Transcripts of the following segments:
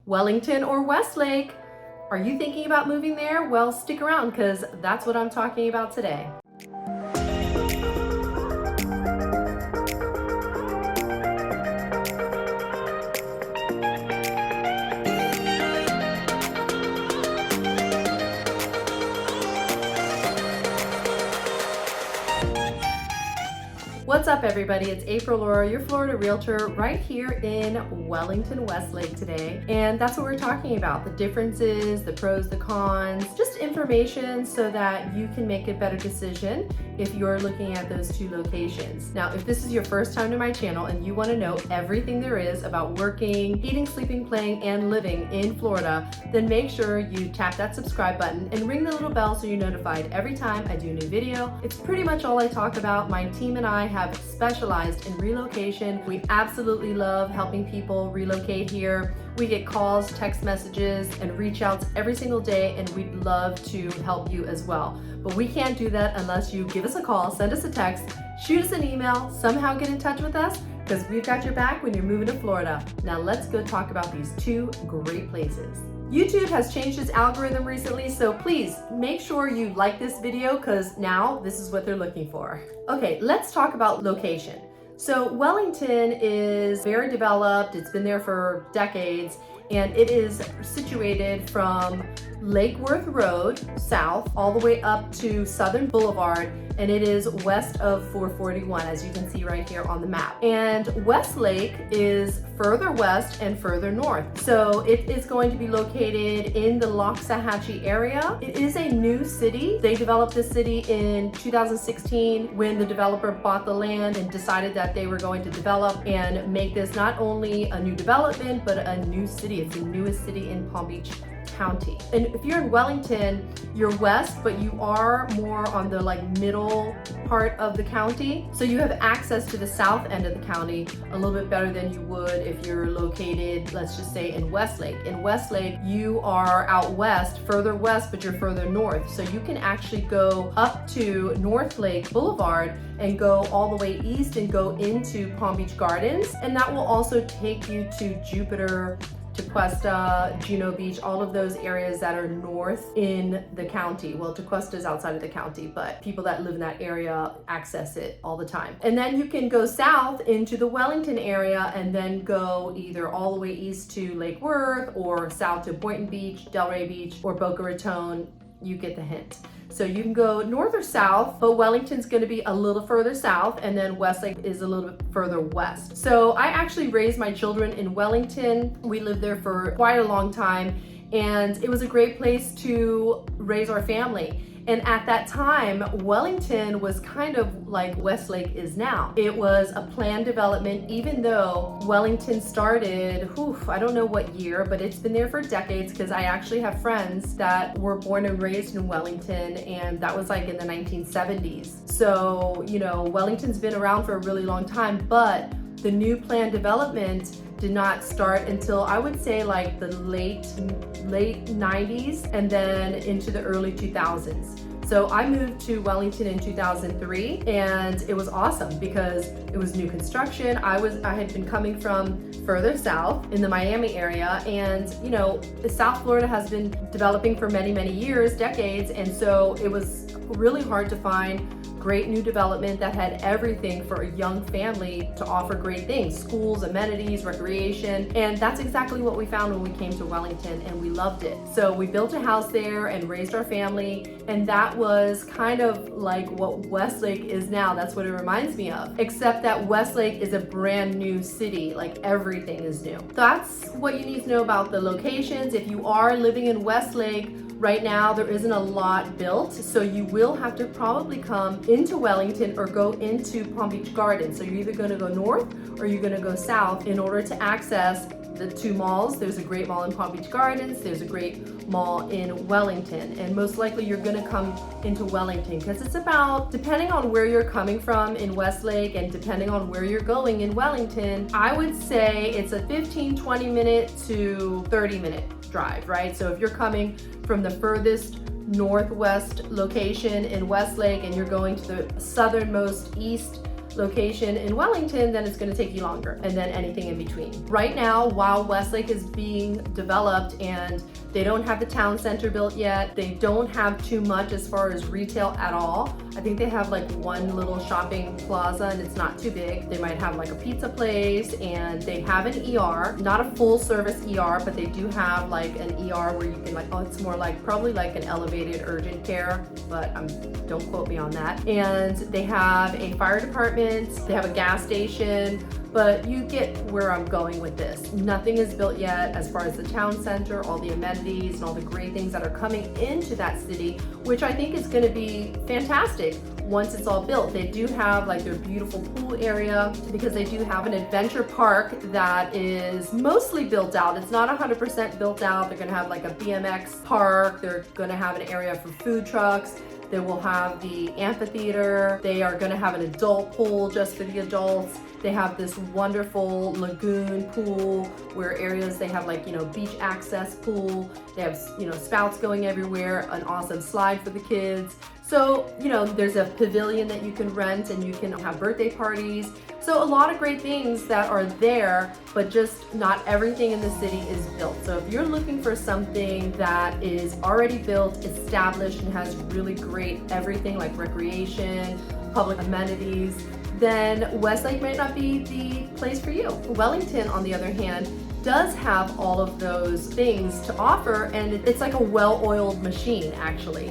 Wellington or Westlake. Are you thinking about moving there? Well, stick around because that's what I'm talking about today. What's up, everybody? It's April Laura, your Florida realtor, right here in Wellington, Westlake today. And that's what we're talking about, the differences, the pros, the cons, just information so that you can make a better decision if you're looking at those two locations. Now, if this is your first time to my channel and you want to know everything there is about working, eating, sleeping, playing, and living in Florida, then make sure you tap that subscribe button and ring the little bell so you're notified every time I do a new video. It's pretty much all I talk about. My team and I have specialized in relocation. We absolutely love helping people relocate here. We get calls, text messages, and reach outs every single day, and we'd love to help you as well. But we can't do that unless you give us a call, send us a text, shoot us an email, somehow get in touch with us, because we've got your back when you're moving to Florida. Now let's go talk about these two great places. YouTube has changed its algorithm recently, so please make sure you like this video because now this is what they're looking for. Okay, let's talk about location. So Wellington is very developed, it's been there for decades, and it is situated from Lake Worth Road, south, all the way up to Southern Boulevard, and it is west of 441, as you can see right here on the map. And Westlake is further west and further north. So it is going to be located in the Loxahatchee area. It is a new city. They developed this city in 2016 when the developer bought the land and decided that they were going to develop and make this not only a new development, but a new city. It's the newest city in Palm Beach County. And if you're in Wellington, you're west, but you are more on the middle part of the county. So you have access to the south end of the county a little bit better than you would if you're located, let's just say, in Westlake. In Westlake, you are out west, further west, but you're further north. So you can actually go up to North Lake Boulevard and go all the way east and go into Palm Beach Gardens. And that will also take you to Jupiter, Tequesta, Juno Beach, all of those areas that are north in the county. Well, Tequesta is outside of the county, but people that live in that area access it all the time. And then you can go south into the Wellington area and then go either all the way east to Lake Worth or south to Boynton Beach, Delray Beach, or Boca Raton. You get the hint. So you can go north or south, but Wellington's going to be a little further south, and then Westlake is a little bit further west. So I actually raised my children in Wellington. We lived there for quite a long time, and it was a great place to raise our family. And at that time, Wellington was kind of like Westlake is now. It was a planned development, even though Wellington started, I don't know what year, but it's been there for decades because I actually have friends that were born and raised in Wellington, and that was in the 1970s. So, Wellington's been around for a really long time, but the new planned development did not start until I would say the late 90s and then into the early 2000s. So I moved to Wellington in 2003, and it was awesome because it was new construction. I had been coming from further south in the Miami area, and South Florida has been developing for many, many years, decades, and so it was really hard to find great new development that had everything for a young family to offer great things, schools, amenities, recreation, and that's exactly what we found when we came to Wellington, and we loved it. So we built a house there and raised our family, and that was kind of like what Westlake is now. That's what it reminds me of, except that Westlake is a brand new city, everything is new. That's what you need to know about the locations. If you are living in Westlake, right now there isn't a lot built, so you will have to probably come into Wellington or go into Palm Beach Gardens. So you're either going to go north or you're going to go south in order to access the two malls. There's a great mall in Palm Beach Gardens, there's a great mall in Wellington, and most likely you're going to come into Wellington because it's about, depending on where you're coming from in Westlake and depending on where you're going in Wellington, I would say it's a 15-20 minute to 30-minute drive, right? So if you're coming from the furthest northwest location in Westlake and you're going to the southernmost east location in Wellington, then it's going to take you longer, and then anything in between. Right now, while Westlake is being developed and they don't have the town center built yet, they don't have too much as far as retail at all. I think they have like one little shopping plaza and it's not too big. They might have like a pizza place, and they have an ER, not a full service ER, but they do have like an ER where you can like, oh, it's more like probably like an elevated urgent care, but don't quote me on that. And they have a fire department, they have a gas station, but you get where I'm going with this. Nothing is built yet as far as the town center, all the amenities and all the great things that are coming into that city, which I think is going to be fantastic once it's all built. They do have like their beautiful pool area, because they do have an adventure park that is mostly built out. It's not 100% built out. They're going to have like a BMX park. They're going to have an area for food trucks. They will have the amphitheater. They are going to have an adult pool just for the adults. They have this wonderful lagoon pool where areas they have like, beach access pool. They have, spouts going everywhere, an awesome slide for the kids. So, there's a pavilion that you can rent and you can have birthday parties. So a lot of great things that are there, but just not everything in the city is built. So if you're looking for something that is already built, established, and has really great everything like recreation, public amenities, then Westlake might not be the place for you. Wellington, on the other hand, does have all of those things to offer, and it's like a well-oiled machine, actually.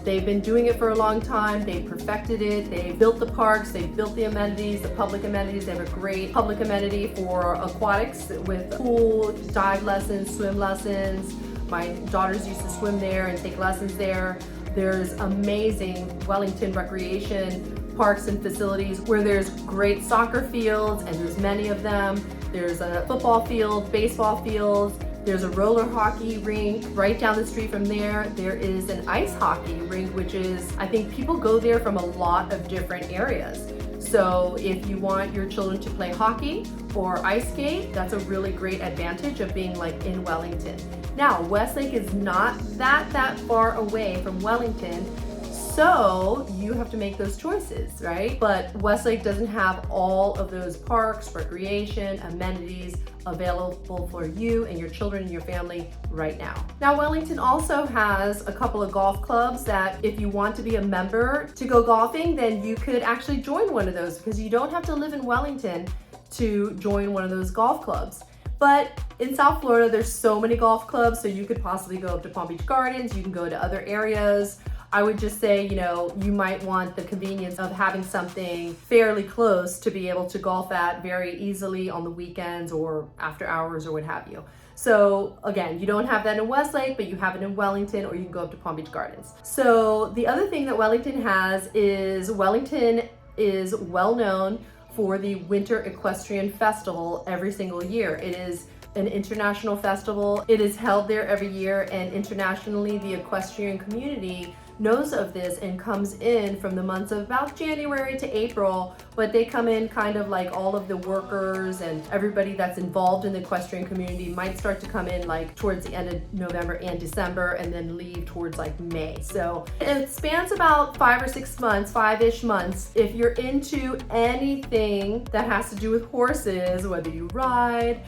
They've been doing it for a long time. They've perfected it. They built the parks. They built the amenities, the public amenities. They have a great public amenity for aquatics with pool, dive lessons, swim lessons. My daughters used to swim there and take lessons there. There's amazing Wellington recreation parks and facilities where there's great soccer fields, and there's many of them. There's a football field, baseball fields. There's a roller hockey rink right down the street from there. There is an ice hockey rink, which is, I think people go there from a lot of different areas. So if you want your children to play hockey or ice skate, that's a really great advantage of being like in Wellington. Now, Westlake is not that far away from Wellington, so you have to make those choices, right? But Westlake doesn't have all of those parks, recreation, amenities available for you and your children and your family right now. Now, Wellington also has a couple of golf clubs that if you want to be a member to go golfing, then you could actually join one of those, because you don't have to live in Wellington to join one of those golf clubs. But in South Florida, there's so many golf clubs, so you could possibly go up to Palm Beach Gardens, you can go to other areas. I would just say, you might want the convenience of having something fairly close to be able to golf at very easily on the weekends or after hours or what have you. So again, you don't have that in Westlake, but you have it in Wellington, or you can go up to Palm Beach Gardens. So the other thing that Wellington has is Wellington is well known for the Winter Equestrian Festival every single year. It is an international festival. It is held there every year, and internationally the equestrian community knows of this and comes in from the months of about January to April, but they come in kind of like all of the workers and everybody that's involved in the equestrian community might start to come in like towards the end of November and December, and then leave towards like May. So it spans about 5 or 6 months, 5-ish months. If you're into anything that has to do with horses, whether you ride,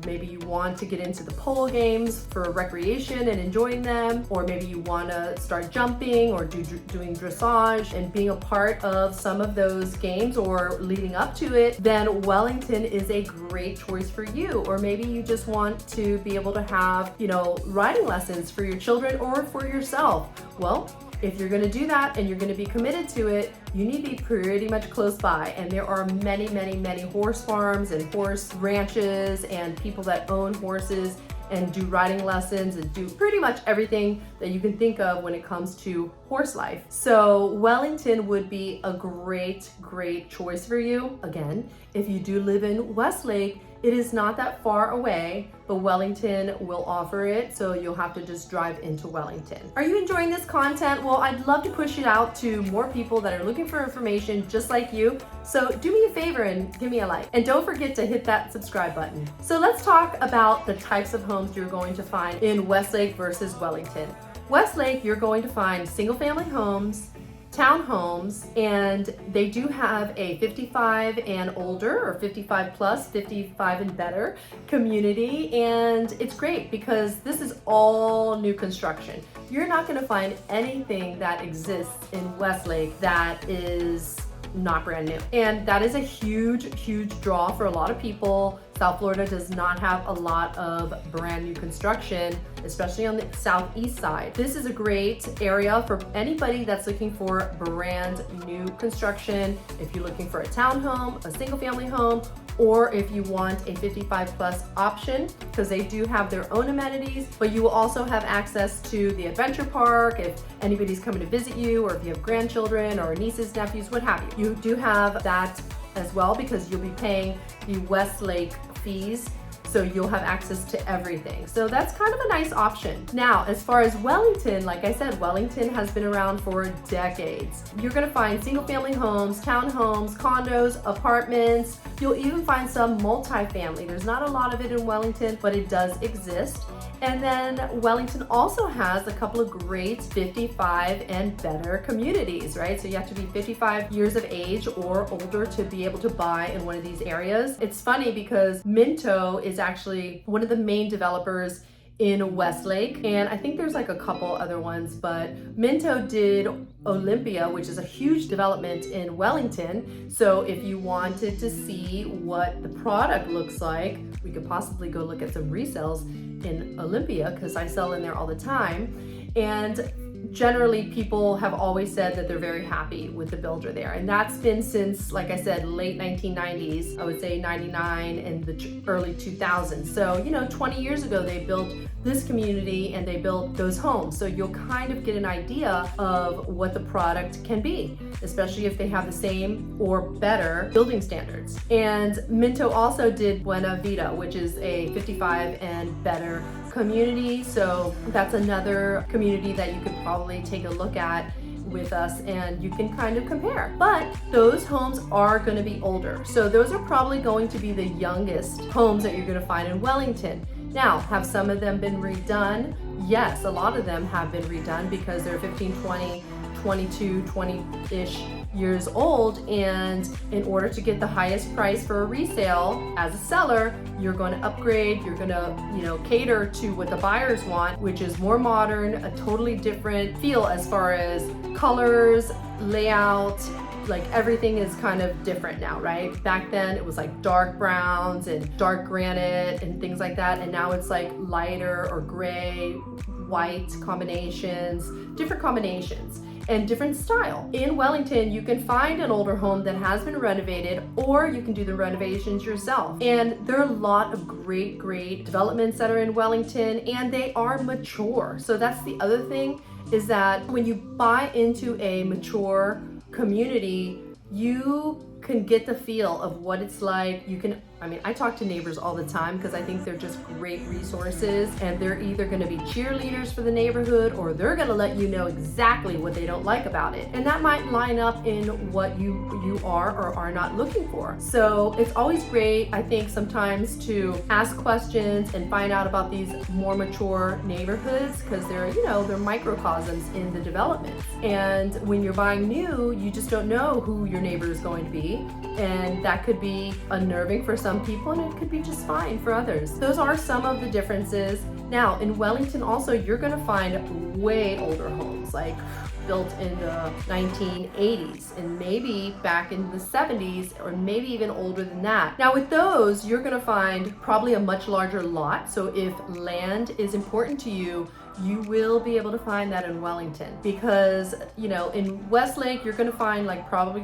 maybe you want to get into the pole games for recreation and enjoying them, or maybe you want to start jumping or doing dressage and being a part of some of those games or leading up to it, then Wellington is a great choice for you. Or maybe you just want to be able to have, riding lessons for your children or for yourself. Well, if you're going to do that and you're going to be committed to it, you need to be pretty much close by. And there are many, many, many horse farms and horse ranches and people that own horses and do riding lessons and do pretty much everything that you can think of when it comes to horse life. So Wellington would be a great, great choice for you. Again, if you do live in Westlake, it is not that far away, but Wellington will offer it, so you'll have to just drive into Wellington. Are you enjoying this content? Well, I'd love to push it out to more people that are looking for information just like you. So do me a favor and give me a like. And don't forget to hit that subscribe button. So let's talk about the types of homes you're going to find in Westlake versus Wellington. Westlake, you're going to find single family homes, townhomes, and they do have a 55 and older, or 55 plus, 55 and better community, and it's great because this is all new construction. You're not going to find anything that exists in Westlake that is not brand new, and that is a huge draw for a lot of people. South Florida does not have a lot of brand new construction, especially on the southeast side. This is a great area for anybody that's looking for brand new construction. If you're looking for a townhome, a single family home, or if you want a 55 plus option, because they do have their own amenities, but you will also have access to the adventure park if anybody's coming to visit you, or if you have grandchildren or nieces, nephews, what have you. You do have that as well, because you'll be paying the Westlake fees, so you'll have access to everything. So that's kind of a nice option. Now, as far as Wellington, like I said, Wellington has been around for decades. You're gonna find single family homes, townhomes, condos, apartments. You'll even find some multifamily. There's not a lot of it in Wellington, but it does exist. And then Wellington also has a couple of great 55 and better communities, right? So you have to be 55 years of age or older to be able to buy in one of these areas. It's funny because Minto is actually one of the main developers in Westlake, and I think there's like a couple other ones, but Minto did Olympia, which is a huge development in Wellington. So if you wanted to see what the product looks like, we could possibly go look at some resales in Olympia, because I sell in there all the time. And generally people have always said that they're very happy with the builder there, and that's been since, like I said, late 1990s. I would say 99 and the early 2000s. So 20 years ago they built this community and they built those homes, so you'll kind of get an idea of what the product can be, especially if they have the same or better building standards. And Minto also did Buena Vida, which is a 55 and better community, so that's another community that you could probably take a look at with us, and you can kind of compare. But those homes are going to be older, so those are probably going to be the youngest homes that you're going to find in Wellington. Now, have some of them been redone? Yes, a lot of them have been redone because they're 15, 20, 22, 20-ish years old, and in order to get the highest price for a resale as a seller, you're going to upgrade, you're going to cater to what the buyers want, which is more modern, a totally different feel as far as colors, layout. Like everything is kind of different now, right? Back then it was like dark browns and dark granite and things like that, and now it's like lighter or gray, white combinations, different combinations and different style. In Wellington, you can find an older home that has been renovated, or you can do the renovations yourself. And there are a lot of great developments that are in Wellington, and they are mature. So that's the other thing, is that when you buy into a mature community, you can get the feel of what it's like. I talk to neighbors all the time because I think they're just great resources, and they're either going to be cheerleaders for the neighborhood, or they're going to let you know exactly what they don't like about it, and that might line up in what you are or are not looking for. So it's always great, I think, sometimes to ask questions and find out about these more mature neighborhoods, because they're microcosms in the developments. And when you're buying new, you just don't know who your neighbor is going to be, and that could be unnerving for some people, and it could be just fine for others. Those are some of the differences. Now, in Wellington also, you're going to find way older homes, like built in the 1980s and maybe back in the 70s, or maybe even older than that. Now with those, you're going to find probably a much larger lot. So if land is important to you, you will be able to find that in Wellington, because in Westlake you're going to find probably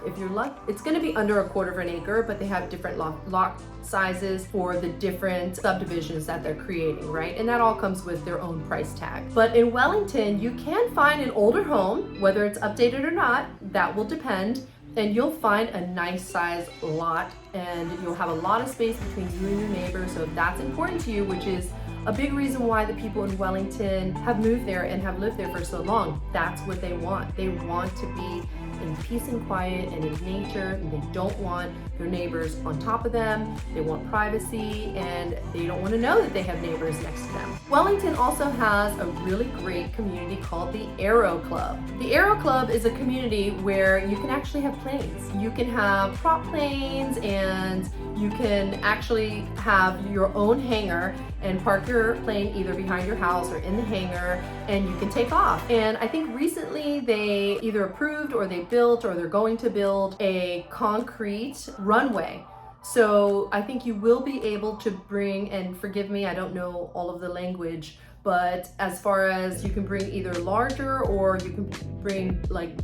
if you're lucky, it's going to be under a quarter of an acre, but they have different lot sizes for the different subdivisions that they're creating, right? And that all comes with their own price tag. But in Wellington, you can find an older home, whether it's updated or not, that will depend. And you'll find a nice size lot, and you'll have a lot of space between you and your neighbor. So if that's important to you, which is a big reason why the people in Wellington have moved there and have lived there for so long, that's what they want. They want to be in peace and quiet and in nature, and they don't want their neighbors on top of them. They want privacy, and they don't want to know that they have neighbors next to them. Wellington also has a really great community called the Aero Club. The Aero Club is a community where you can actually have planes. You can have prop planes, and you can actually have your own hangar and park your plane either behind your house or in the hangar, and you can take off. And I think recently they either approved or they built or they're going to build a concrete runway. So I think you will be able to bring, and forgive me, I don't know all of the language, but as far as you can bring either larger or you can bring like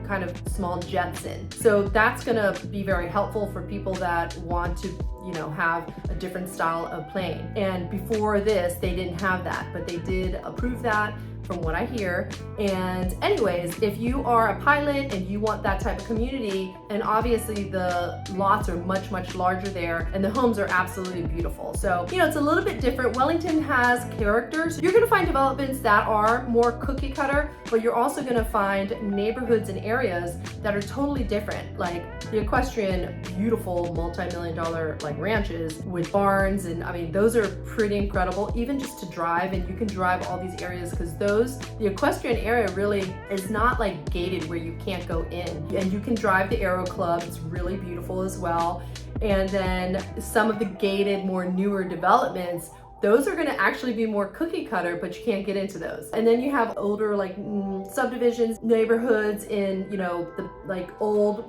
kind of small jets in. So that's gonna be very helpful for people that want to, have a different style of plane. And before this, they didn't have that, but they did approve that from what I hear. And anyways, if you are a pilot and you want that type of community, and obviously the lots are much, much larger there, and the homes are absolutely beautiful. So, it's a little bit different. Wellington has characters. You're gonna find developments that are more cookie cutter, but you're also gonna find neighborhoods and areas that are totally different. Like the Equestrian, beautiful multi-million dollar like ranches with barns, and I mean, those are pretty incredible, even just to drive, and you can drive all these areas because the Equestrian area really is not like gated where you can't go in, and you can drive the Aero Club. It's really beautiful as well. And then some of the gated, more newer developments, those are going to actually be more cookie cutter, but you can't get into those. And then you have older like subdivisions, neighborhoods in, the like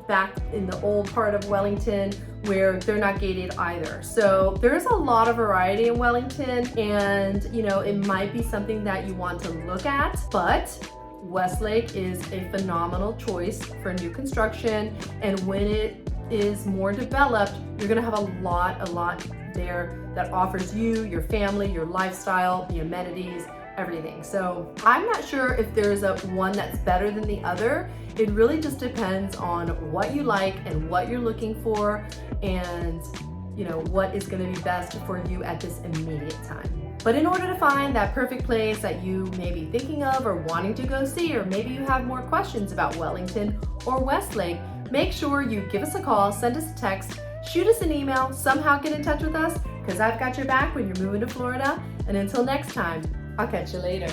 back in the old part of Wellington where they're not gated either. So there's a lot of variety in Wellington, and it might be something that you want to look at, but Westlake is a phenomenal choice for new construction. And when it is more developed, you're going to have a lot there that offers you, your family, your lifestyle, the amenities, everything. So I'm not sure if there's one that's better than the other. It really just depends on what you like and what you're looking for, and what is going to be best for you at this immediate time. But in order to find that perfect place that you may be thinking of or wanting to go see, or maybe you have more questions about Wellington or Westlake, make sure you give us a call, send us a text, shoot us an email, somehow get in touch with us, because I've got your back when you're moving to Florida. And until next time, I'll catch you later.